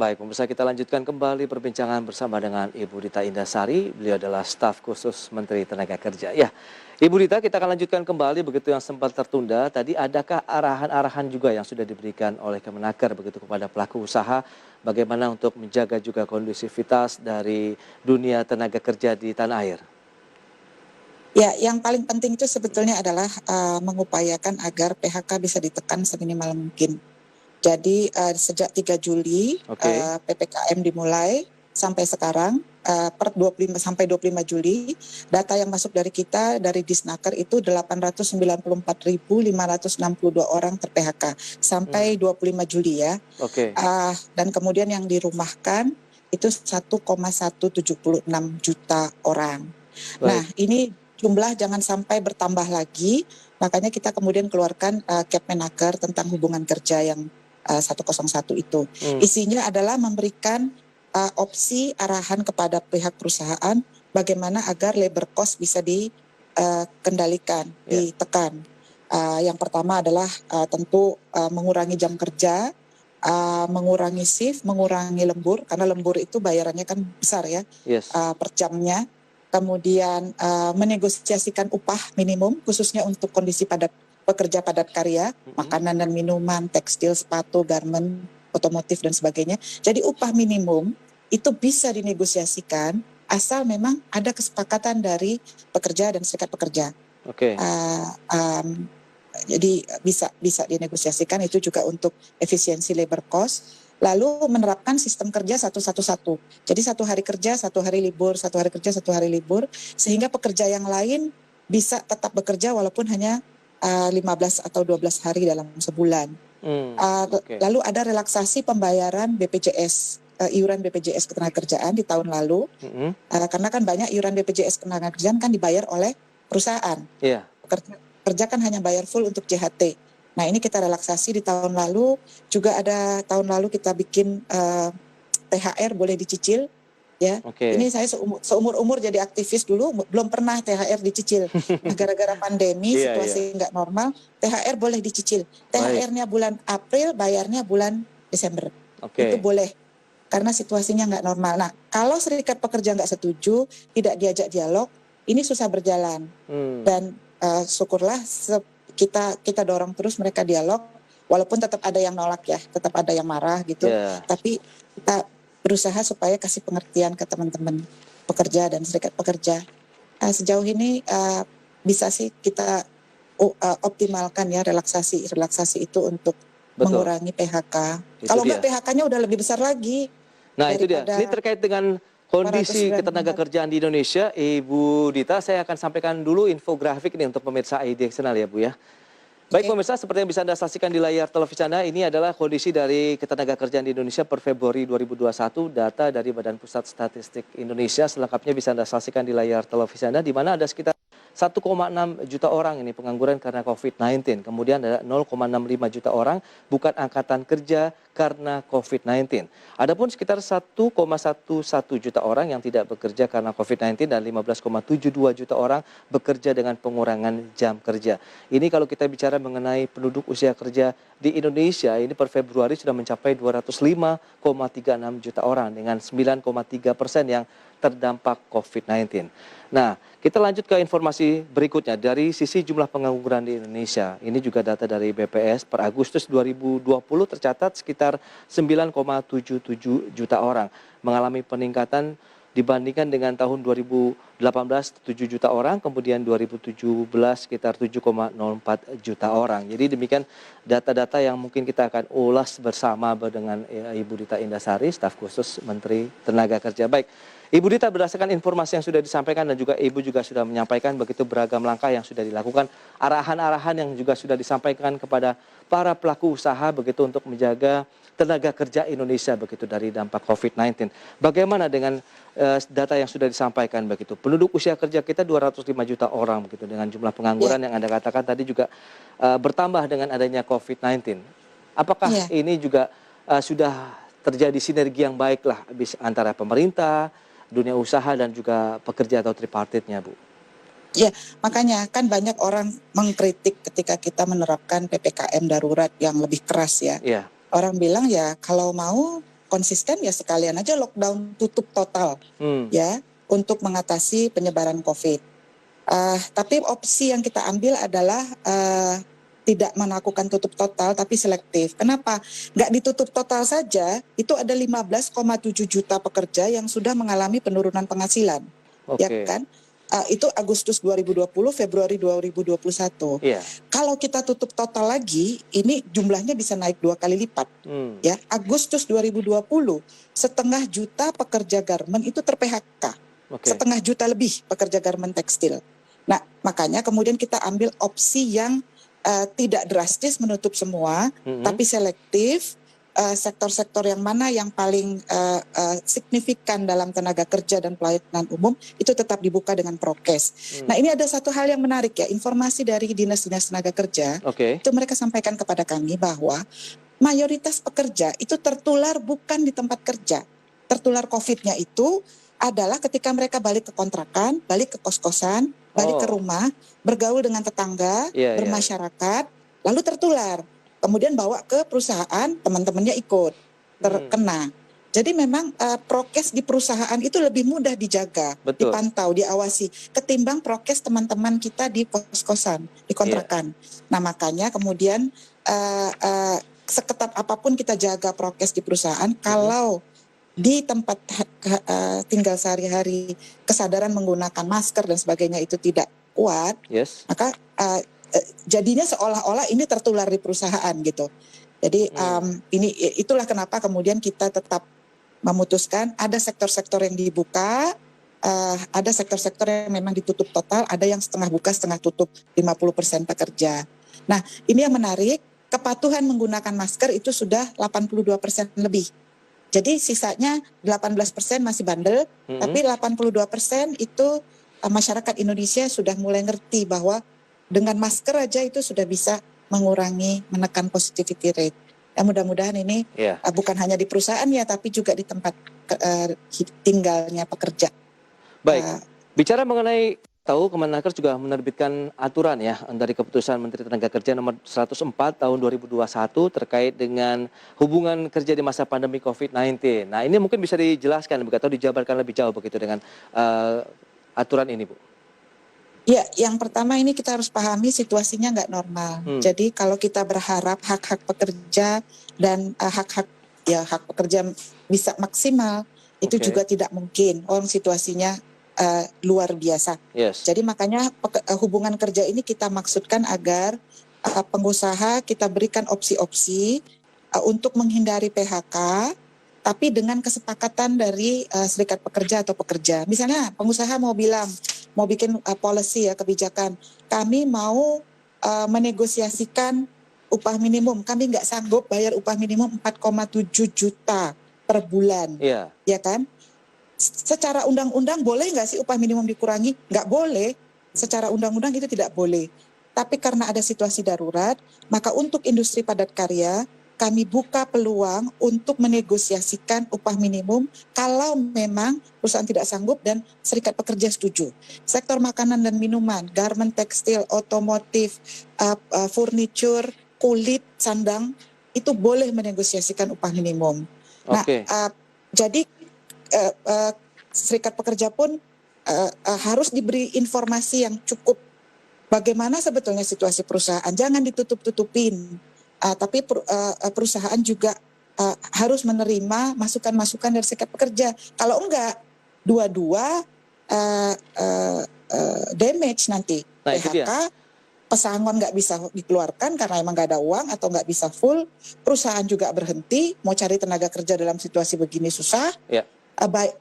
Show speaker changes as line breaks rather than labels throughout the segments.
Baik, pemirsa kita lanjutkan kembali perbincangan bersama dengan Ibu Dita Indasari. Beliau adalah staf khusus Menteri Tenaga Kerja. Ya, Ibu Dita, kita akan lanjutkan kembali begitu yang sempat tertunda. Tadi adakah arahan-arahan juga yang sudah diberikan oleh Kemenaker begitu kepada pelaku usaha bagaimana untuk menjaga juga kondusivitas dari dunia tenaga kerja di tanah air?
Ya, yang paling penting itu sebetulnya adalah mengupayakan agar PHK bisa ditekan seminimal mungkin. Jadi sejak 3 Juli
Oke.
PPKM dimulai sampai sekarang per 25 sampai 25 Juli data yang masuk dari kita dari Disnaker itu 894.562 orang ter-PHK sampai 25 Juli ya.
Oke.
Dan kemudian yang dirumahkan itu 1,176 juta orang. Nah,
Baik.
ini jumlah jangan sampai bertambah lagi, makanya kita kemudian keluarkan Kepmenaker tentang hubungan kerja yang 101 itu.
Hmm.
Isinya adalah memberikan opsi arahan kepada pihak perusahaan bagaimana agar labor cost bisa dikendalikan,
Ya.
ditekan. Yang pertama adalah tentu mengurangi jam kerja, mengurangi shift, mengurangi lembur, karena lembur itu bayarannya kan besar ya
Yes.
per jamnya. Kemudian menegosiasikan upah minimum khususnya untuk kondisi pekerja padat karya, makanan dan minuman, tekstil, sepatu, garment, otomotif dan sebagainya. Jadi upah minimum itu bisa dinegosiasikan asal memang ada kesepakatan dari pekerja dan serikat pekerja.
Oke.
Jadi bisa dinegosiasikan itu juga untuk efisiensi labor cost. Lalu menerapkan sistem kerja 1-1-1. Jadi 1 hari kerja, 1 hari libur, 1 hari kerja, 1 hari libur, sehingga pekerja yang lain bisa tetap bekerja walaupun hanya 15 atau 12 hari dalam sebulan.
Oke.
Lalu ada relaksasi pembayaran BPJS, iuran BPJS Ketenagakerjaan di tahun lalu, karena kan banyak iuran BPJS Ketenagakerjaan kan dibayar oleh perusahaan.
Iya.
Kerja kan hanya bayar full untuk JHT. Nah, ini kita relaksasi di tahun lalu, juga ada tahun lalu kita bikin THR boleh dicicil, ya.
Oke.
Ini saya seumur-umur jadi aktivis dulu belum pernah THR dicicil. Nah, gara-gara pandemi,
Iya, iya.
situasi nggak normal, THR boleh dicicil.
Baik.
THR-nya bulan April, bayarnya bulan Desember. Itu
Oke.
boleh, karena situasinya nggak normal. Nah, kalau serikat pekerja nggak setuju, tidak diajak dialog, ini susah berjalan. Dan syukurlah kita dorong terus mereka dialog, walaupun tetap ada yang nolak ya, tetap ada yang marah gitu.
Ya.
Tapi kita berusaha supaya kasih pengertian ke teman-teman pekerja dan serikat pekerja. Sejauh ini bisa sih kita optimalkan ya relaksasi itu untuk
Betul.
mengurangi PHK.
Itu
Kalau
dia.
enggak PHK-nya udah lebih besar lagi
Nah, itu dia.
daripada
Ini terkait dengan kondisi ketenaga
294.
kerjaan di Indonesia, Ibu Dita, saya akan sampaikan dulu infografik ini untuk pemirsa ID Eksternal ya, Bu ya. Baik
Oke.
pemirsa, seperti yang bisa Anda saksikan di layar televisi Anda, ini adalah kondisi dari ketenaga kerjaan di Indonesia per Februari 2021, data dari Badan Pusat Statistik Indonesia. Selengkapnya bisa Anda saksikan di layar televisi Anda, di mana ada sekitar 1,6 juta orang ini pengangguran karena COVID-19. Kemudian ada 0,65 juta orang bukan angkatan kerja karena COVID-19. Adapun sekitar 1,11 juta orang yang tidak bekerja karena COVID-19 dan 15,72 juta orang bekerja dengan pengurangan jam kerja. Ini kalau kita bicara mengenai penduduk usia kerja di Indonesia, ini per Februari sudah mencapai 205,36 juta orang dengan 9,3% yang terdampak COVID-19. Nah, kita lanjut ke informasi berikutnya. Dari sisi jumlah pengangguran di Indonesia, ini juga data dari BPS per Agustus 2020 tercatat sekitar 9,77 juta orang mengalami peningkatan dibandingkan dengan tahun 2018 7 juta orang, kemudian 2017 sekitar 7,04 juta orang. Jadi demikian data-data yang mungkin kita akan ulas bersama dengan Ibu Dita Indasari, staf khusus Menteri Tenaga Kerja. Baik, Ibu Dita, berdasarkan informasi yang sudah disampaikan dan juga Ibu juga sudah menyampaikan begitu beragam langkah yang sudah dilakukan, arahan-arahan yang juga sudah disampaikan kepada para pelaku usaha begitu untuk menjaga tenaga kerja Indonesia begitu dari dampak COVID-19. Bagaimana dengan data yang sudah disampaikan begitu? Penduduk usia kerja kita 205 juta orang begitu, dengan jumlah pengangguran yang Anda katakan tadi juga bertambah dengan adanya COVID-19. Apakah ini juga sudah terjadi sinergi yang baik lah antara pemerintah, dunia usaha dan juga pekerja atau tripartitnya, Bu?
Ya, makanya kan banyak orang mengkritik ketika kita menerapkan PPKM darurat yang lebih keras ya.
Iya.
Orang bilang ya kalau mau konsisten ya sekalian aja lockdown, tutup total ya untuk mengatasi penyebaran COVID. Tapi opsi yang kita ambil adalah tidak melakukan tutup total tapi selektif. Kenapa? Nggak ditutup total saja, itu ada 15,7 juta pekerja yang sudah mengalami penurunan penghasilan. Ya
Oke.
kan? Itu Agustus 2020, Februari 2021.
Iya.
Kalau kita tutup total lagi, ini jumlahnya bisa naik 2 kali lipat. Ya, Agustus 2020, 1,5 juta pekerja garmen itu ter-PHK.
Oke.
1,5 juta lebih pekerja garmen tekstil. Nah, makanya kemudian kita ambil opsi yang tidak drastis menutup semua, tapi selektif. Sektor-sektor yang mana yang paling signifikan dalam tenaga kerja dan pelayanan umum itu tetap dibuka dengan prokes. Nah, ini ada satu hal yang menarik ya, informasi dari dinas-dinas tenaga kerja. Itu mereka sampaikan kepada kami bahwa mayoritas pekerja itu tertular bukan di tempat kerja. Tertular COVID-nya itu adalah ketika mereka balik ke kontrakan, balik ke kos-kosan, balik ke rumah, bergaul dengan tetangga, bermasyarakat, lalu tertular. Kemudian bawa ke perusahaan, teman-temannya ikut terkena. Jadi memang prokes di perusahaan itu lebih mudah dijaga, dipantau, diawasi, ketimbang prokes teman-teman kita di kos-kosan, di kontrakan. Nah, makanya kemudian seketat apapun kita jaga prokes di perusahaan, kalau di tempat tinggal sehari-hari kesadaran menggunakan masker dan sebagainya itu tidak kuat, maka jadinya seolah-olah ini tertular di perusahaan gitu. Jadi itulah kenapa kemudian kita tetap memutuskan ada sektor-sektor yang dibuka, ada sektor-sektor yang memang ditutup total, ada yang setengah buka setengah tutup 50% pekerja. Nah, ini yang menarik, kepatuhan menggunakan masker itu sudah 82% lebih. Jadi sisanya 18% masih bandel, tapi 82% itu masyarakat Indonesia sudah mulai ngerti bahwa dengan masker aja itu sudah bisa mengurangi, menekan positivity rate. Ya, mudah-mudahan ini bukan hanya di perusahaan ya, tapi juga di tempat tinggalnya pekerja.
Baik, bicara mengenai Kemenaker juga menerbitkan aturan ya dari keputusan Menteri Tenaga Kerja nomor 104 tahun 2021 terkait dengan hubungan kerja di masa pandemi COVID-19. Nah, ini mungkin bisa dijelaskan atau dijabarkan lebih jauh begitu dengan aturan ini, Bu.
Ya, yang pertama ini kita harus pahami situasinya nggak normal. Jadi kalau kita berharap hak-hak pekerja dan hak pekerja bisa maksimal, itu juga tidak mungkin. Orang situasinya luar biasa. Jadi makanya hubungan kerja ini kita maksudkan agar pengusaha kita berikan opsi-opsi untuk menghindari PHK, tapi dengan kesepakatan dari serikat pekerja atau pekerja. Misalnya pengusaha mau bikin policy ya, kebijakan, kami mau menegosiasikan upah minimum, kami nggak sanggup bayar upah minimum 4,7 juta per bulan, ya kan? Secara undang-undang boleh nggak sih upah minimum dikurangi? Nggak boleh, secara undang-undang itu tidak boleh. Tapi karena ada situasi darurat, maka untuk industri padat karya, kami buka peluang untuk menegosiasikan upah minimum kalau memang perusahaan tidak sanggup dan serikat pekerja setuju. Sektor makanan dan minuman, garment, tekstil, otomotif, furniture, kulit, sandang, itu boleh menegosiasikan upah minimum. Nah, jadi serikat pekerja pun harus diberi informasi yang cukup bagaimana sebetulnya situasi perusahaan. Jangan ditutup-tutupin. Tapi perusahaan juga harus menerima masukan-masukan dari serikat pekerja. Kalau enggak, dua-dua damage nanti. PHK, pesangon nggak bisa dikeluarkan karena emang nggak ada uang atau nggak bisa full. Perusahaan juga berhenti, mau cari tenaga kerja dalam situasi begini susah.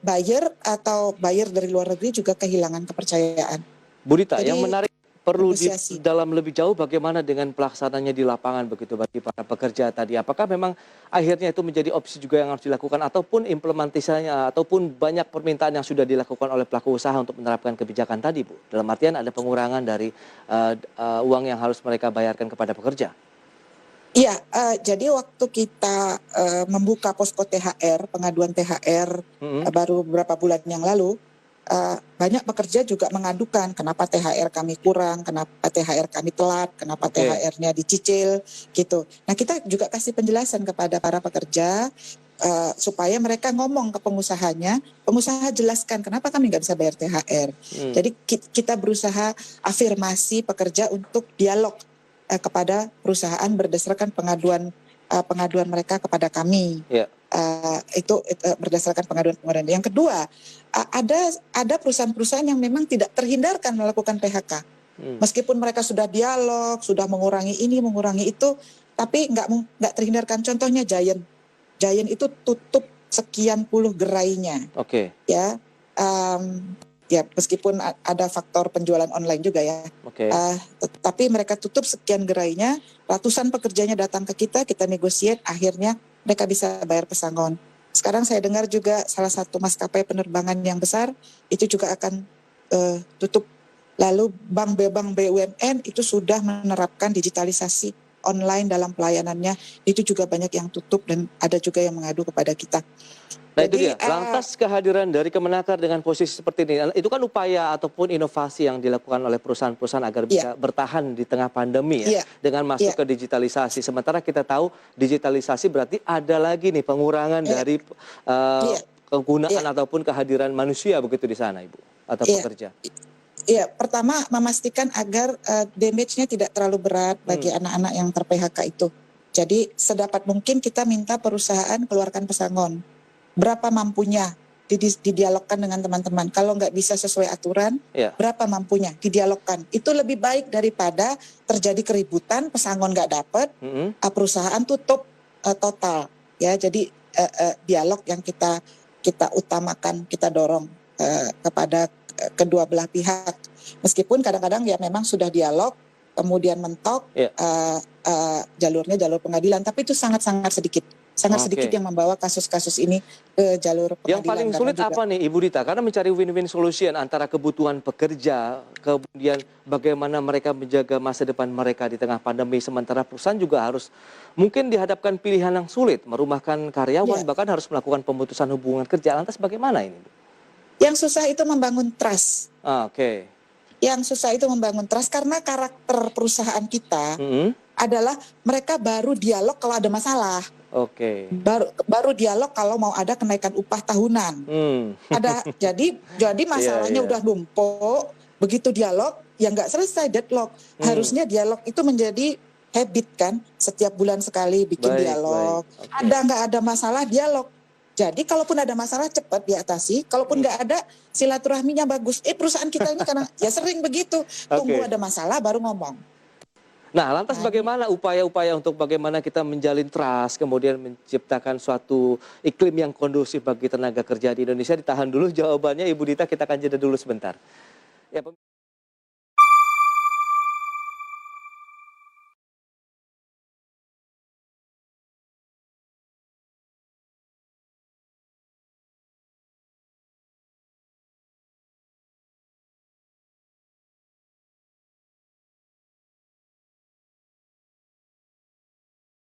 Buyer dari luar negeri juga kehilangan kepercayaan.
Bu Dita, yang menarik perlu dalam lebih jauh bagaimana dengan pelaksananya di lapangan begitu bagi para pekerja tadi. Apakah memang akhirnya itu menjadi opsi juga yang harus dilakukan ataupun implementasinya ataupun banyak permintaan yang sudah dilakukan oleh pelaku usaha untuk menerapkan kebijakan tadi, Bu? Dalam artian ada pengurangan dari uang yang harus mereka bayarkan kepada pekerja.
Iya, jadi waktu kita membuka posko THR, pengaduan THR baru beberapa bulan yang lalu, banyak pekerja juga mengadukan kenapa THR kami kurang, kenapa THR kami telat, kenapa THR-nya dicicil gitu. Nah, kita juga kasih penjelasan kepada para pekerja, supaya mereka ngomong ke pengusahanya, pengusaha jelaskan kenapa kami nggak bisa bayar THR. Jadi kita berusaha afirmasi pekerja untuk dialog kepada perusahaan berdasarkan pengaduan mereka kepada kami.
Ya.
Itu berdasarkan pengaduan. Yang kedua, ada perusahaan-perusahaan yang memang tidak terhindarkan melakukan PHK. Meskipun mereka sudah dialog, sudah mengurangi ini, mengurangi itu, tapi nggak terhindarkan. Contohnya Giant itu tutup sekian puluh gerainya.
Oke.
Ya, ya meskipun ada faktor penjualan online juga ya.
Oke.
Tapi mereka tutup sekian gerainya, ratusan pekerjanya datang ke kita negotiate, akhirnya mereka bisa bayar pesangon. Sekarang saya dengar juga salah satu maskapai penerbangan yang besar itu juga akan tutup. Lalu bank BUMN itu sudah menerapkan digitalisasi online dalam pelayanannya, itu juga banyak yang tutup dan ada juga yang mengadu kepada kita.
Nah itu dia, lantas kehadiran dari Kemenaker dengan posisi seperti ini, itu kan upaya ataupun inovasi yang dilakukan oleh perusahaan-perusahaan agar bisa bertahan di tengah pandemi ya, dengan masuk ke digitalisasi. Sementara kita tahu digitalisasi berarti ada lagi nih pengurangan dari kegunaan ataupun kehadiran manusia begitu di sana Ibu, atau pekerja.
Iya, pertama memastikan agar damage-nya tidak terlalu berat bagi anak-anak yang ter-PHK itu. Jadi sedapat mungkin kita minta perusahaan keluarkan pesangon. Berapa mampunya, didialogkan dengan teman-teman. Kalau nggak bisa sesuai aturan, berapa mampunya, didialogkan. Itu lebih baik daripada terjadi keributan, pesangon nggak dapat, perusahaan tutup total. Ya, jadi dialog yang kita utamakan, kita dorong kepada kedua belah pihak. Meskipun kadang-kadang ya memang sudah dialog, kemudian mentok jalurnya jalur pengadilan, tapi itu sangat-sangat sedikit. Sedikit yang membawa kasus-kasus ini ke jalur pengadilan.
Yang paling sulit apa nih Ibu Dita? Karena mencari win-win solution antara kebutuhan pekerja, kemudian bagaimana mereka menjaga masa depan mereka di tengah pandemi, sementara perusahaan juga harus mungkin dihadapkan pilihan yang sulit, merumahkan karyawan, bahkan harus melakukan pemutusan hubungan kerja. Lantas bagaimana ini?
Yang susah itu membangun trust.
Oke.
Yang susah itu membangun trust karena karakter perusahaan kita adalah mereka baru dialog kalau ada masalah.
Oke.
Baru dialog kalau mau ada kenaikan upah tahunan. Jadi masalahnya udah numpuk, begitu dialog ya nggak selesai, deadlock. Harusnya dialog itu menjadi habit kan, setiap bulan sekali bikin dialog. Ada nggak ada masalah dialog. Jadi kalaupun ada masalah cepat diatasi, kalaupun nggak ada silaturahminya bagus. Perusahaan kita ini karena ya sering begitu, tunggu ada masalah baru ngomong.
Nah, lantas bagaimana upaya-upaya untuk bagaimana kita menjalin trust, kemudian menciptakan suatu iklim yang kondusif bagi tenaga kerja di Indonesia? Ditahan dulu jawabannya Ibu Dita, kita akan jeda dulu sebentar. Ya,